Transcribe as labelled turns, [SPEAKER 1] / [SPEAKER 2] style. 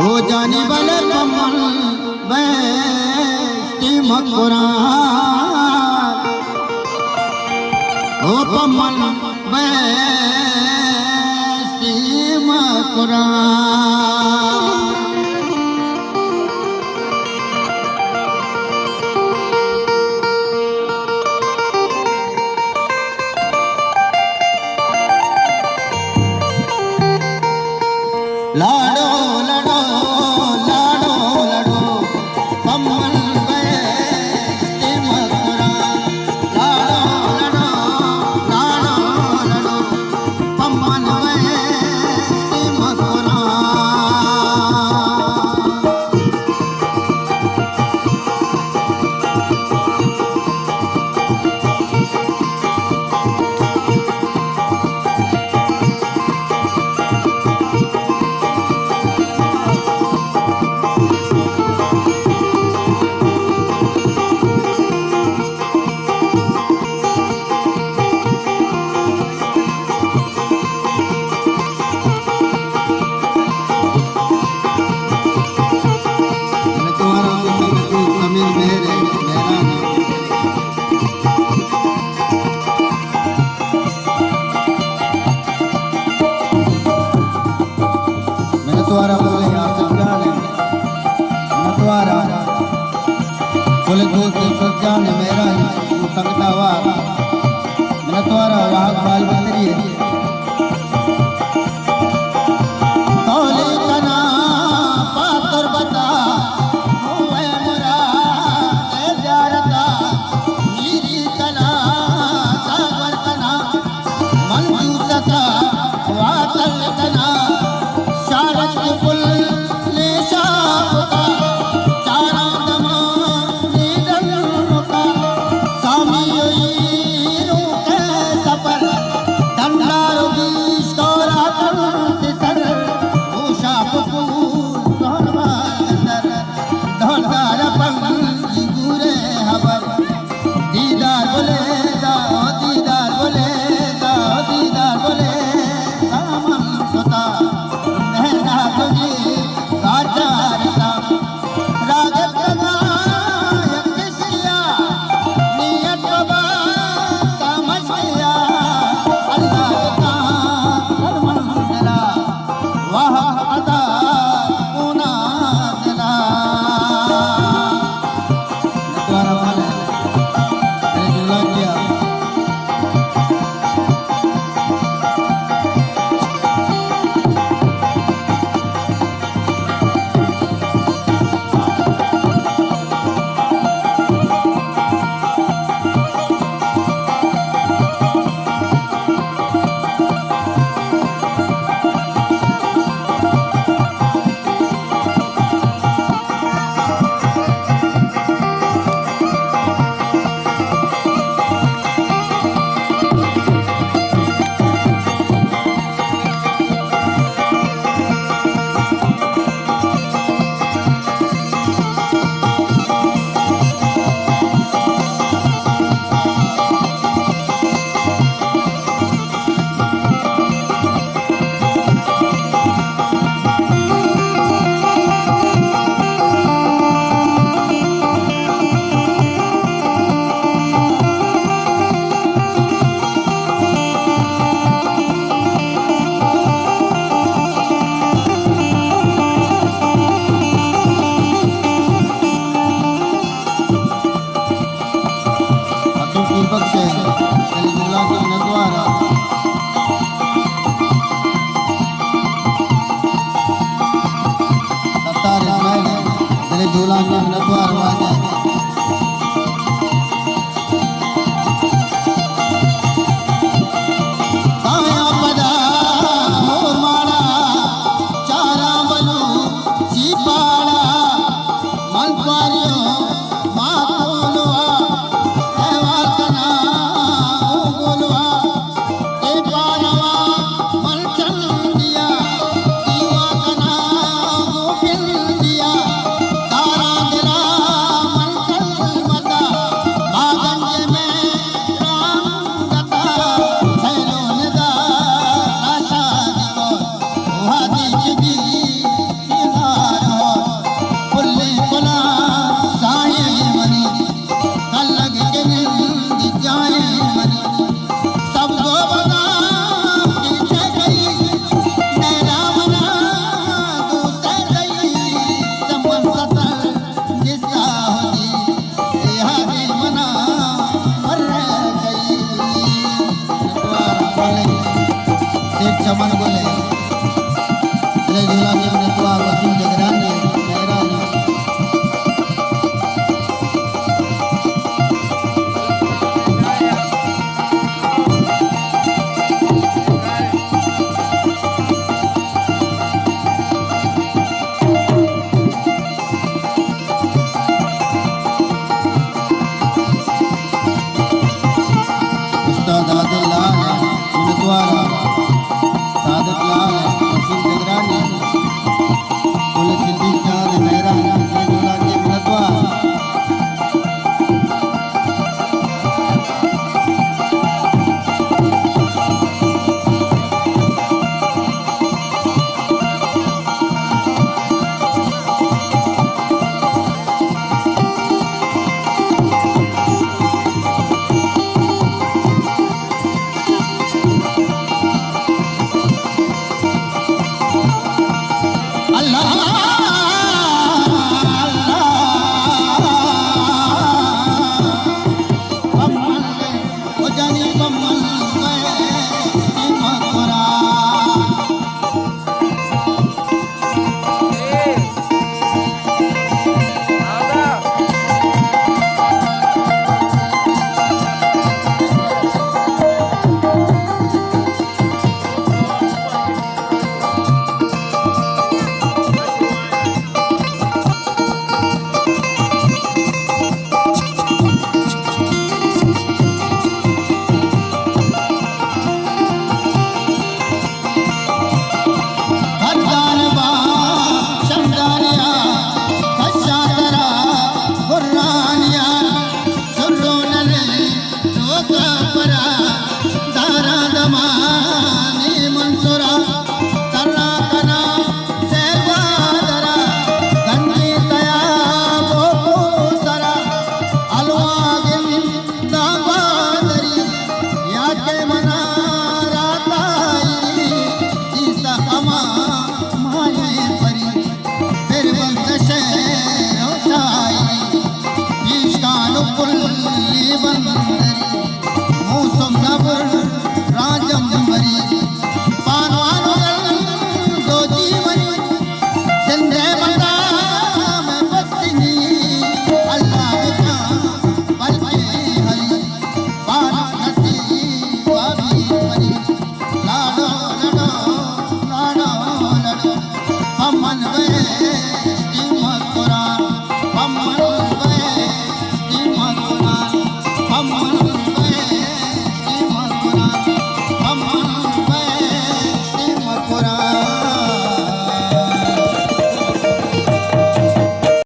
[SPEAKER 1] ओ जानी बल पमन बैठी मकुरान ओ पमन बैठी मकुरान लाडो लडो लाडो लडो पमन बैठी मकुरान लाडो लडो लाडो लडो पमन बैठी द्वारा बोले द्वारा बोले दोस्त सज्जान मेरा संगतावार मेरा द्वारा वाहक बाल बंदरी है तौले कना पातर बता हुए मुरा ए जारता नीरी कना सागर कना मंजूसता वातल कना शारद कुल ने शापका चारादमा नीडल का सामियों के सफर दंडारो की स्टोरा करते सर वो शापकूल धनवा अंदर धनदार पंगी गुरे हबर दीदार बोले दा दीदार बोले दा दीदार बोले सामन सोता झूला के द्वार वाजा गले झूला के नतवा वसीम जगरानी मेहरानी उस्ताद आदिल लाल नतवारा सादिक लाल वसीम जगरानी कुल सिद्दीक चांद मेहरानी गले झूला के नतवा मन